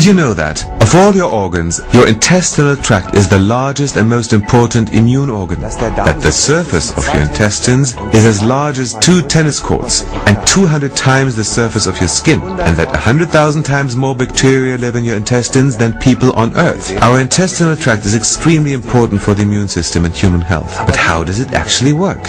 you know that, of all your organs, your intestinal tract is the largest and most important immune organ? That the surface of your intestines is as large as 2 tennis courts and 200 times the surface of your skin, and that 100,000 times more bacteria live in your intestines than people on Earth. Our intestinal tract is extremely important for the immune system and human health. But how does it actually work?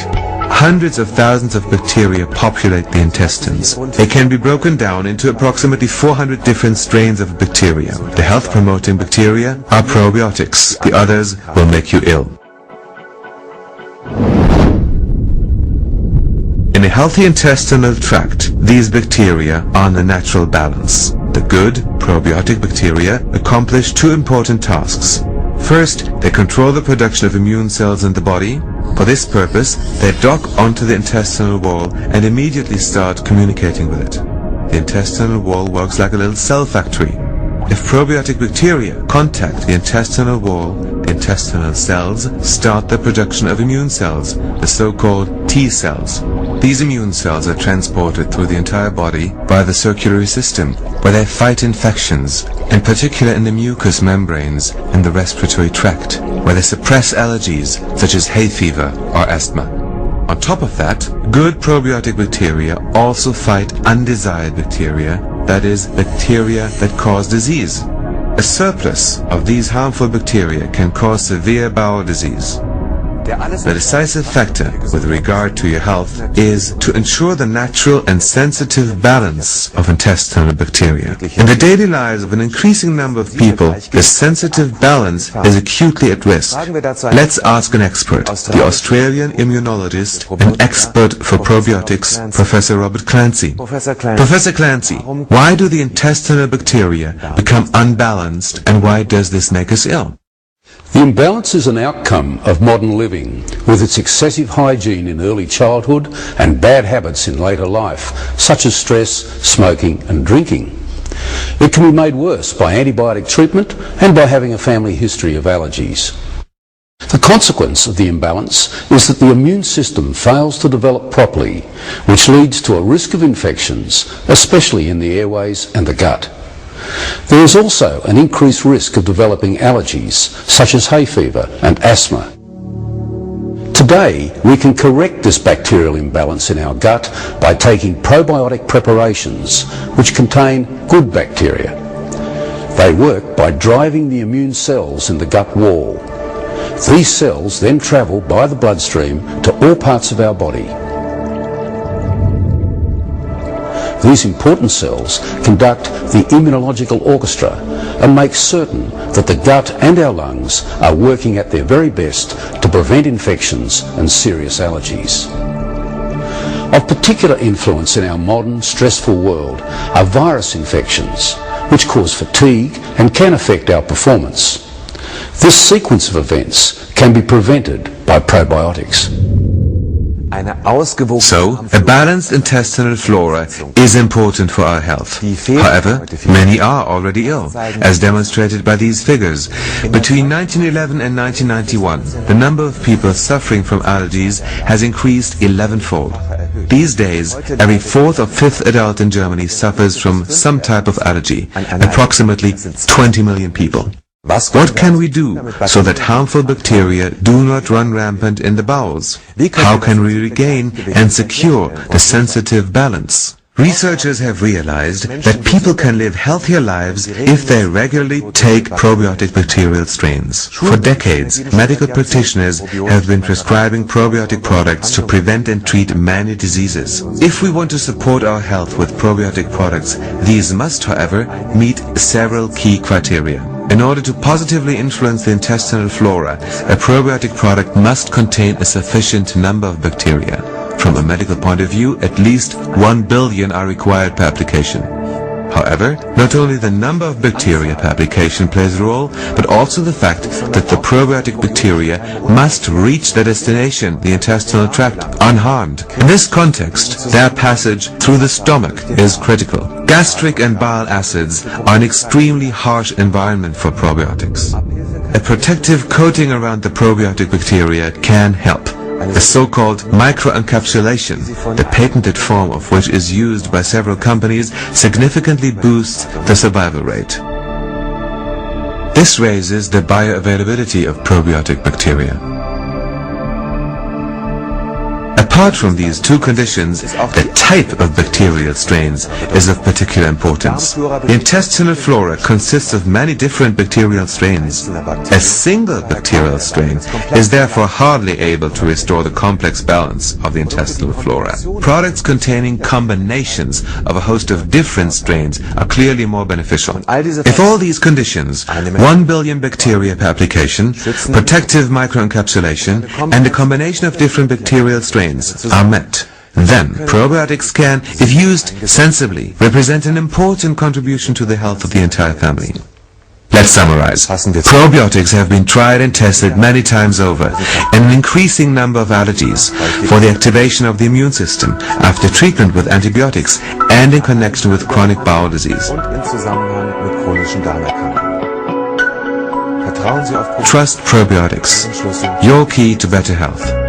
Hundreds of thousands of bacteria populate the intestines. They can be broken down into approximately 400 different strains of bacteria. The health-promoting bacteria are probiotics. The others will make you ill. In a healthy intestinal tract, these bacteria are in a natural balance. The good, probiotic bacteria accomplish 2 important tasks. First, they control the production of immune cells in the body. For this purpose, they dock onto the intestinal wall and immediately start communicating with it. The intestinal wall works like a little cell factory. If probiotic bacteria contact the intestinal wall, the intestinal cells start the production of immune cells, the so-called T cells. These immune cells are transported through the entire body via the circulatory system, where they fight infections, in particular in the mucous membranes and the respiratory tract, where they suppress allergies such as hay fever or asthma. On top of that, good probiotic bacteria also fight undesired bacteria, that is, bacteria that cause disease. A surplus of these harmful bacteria can cause severe bowel disease. The decisive factor with regard to your health is to ensure the natural and sensitive balance of intestinal bacteria. In the daily lives of an increasing number of people, this sensitive balance is acutely at risk. Let's ask an expert, the Australian immunologist and expert for probiotics, Professor Robert Clancy. Professor Clancy, why do the intestinal bacteria become unbalanced, and why does this make us ill? The imbalance is an outcome of modern living, with its excessive hygiene in early childhood and bad habits in later life, such as stress, smoking and drinking. It can be made worse by antibiotic treatment and by having a family history of allergies. The consequence of the imbalance is that the immune system fails to develop properly, which leads to a risk of infections, especially in the airways and the gut. There is also an increased risk of developing allergies, such as hay fever and asthma. Today, we can correct this bacterial imbalance in our gut by taking probiotic preparations, which contain good bacteria. They work by driving the immune cells in the gut wall. These cells then travel by the bloodstream to all parts of our body. These important cells conduct the immunological orchestra and make certain that the gut and our lungs are working at their very best to prevent infections and serious allergies. Of particular influence in our modern, stressful world are virus infections, which cause fatigue and can affect our performance. This sequence of events can be prevented by probiotics. So, a balanced intestinal flora is important for our health. However, many are already ill, as demonstrated by these figures. Between 1911 and 1991, the number of people suffering from allergies has increased 11-fold. These days, every 4th or 5th adult in Germany suffers from some type of allergy, approximately 20 million people. What can we do so that harmful bacteria do not run rampant in the bowels? How can we regain and secure the sensitive balance? Researchers have realized that people can live healthier lives if they regularly take probiotic bacterial strains. For decades, medical practitioners have been prescribing probiotic products to prevent and treat many diseases. If we want to support our health with probiotic products, these must, however, meet several key criteria. In order to positively influence the intestinal flora, a probiotic product must contain a sufficient number of bacteria. From a medical point of view, at least 1 billion are required per application. However, not only the number of bacteria per application plays a role, but also the fact that the probiotic bacteria must reach their destination, the intestinal tract, unharmed. In this context, their passage through the stomach is critical. Gastric and bile acids are an extremely harsh environment for probiotics. A protective coating around the probiotic bacteria can help. The so-called microencapsulation, the patented form of which is used by several companies, significantly boosts the survival rate. This raises the bioavailability of probiotic bacteria. Apart from these two conditions, the type of bacterial strains is of particular importance. The intestinal flora consists of many different bacterial strains. A single bacterial strain is therefore hardly able to restore the complex balance of the intestinal flora. Products containing combinations of a host of different strains are clearly more beneficial. If all these conditions, 1 billion bacteria per application, protective microencapsulation, and a combination of different bacterial strains are met, then probiotics can, if used sensibly, represent an important contribution to the health of the entire family. Let's summarize. Probiotics have been tried and tested many times over in an increasing number of allergies for the activation of the immune system after treatment with antibiotics and in connection with chronic bowel disease. Trust probiotics, your key to better health.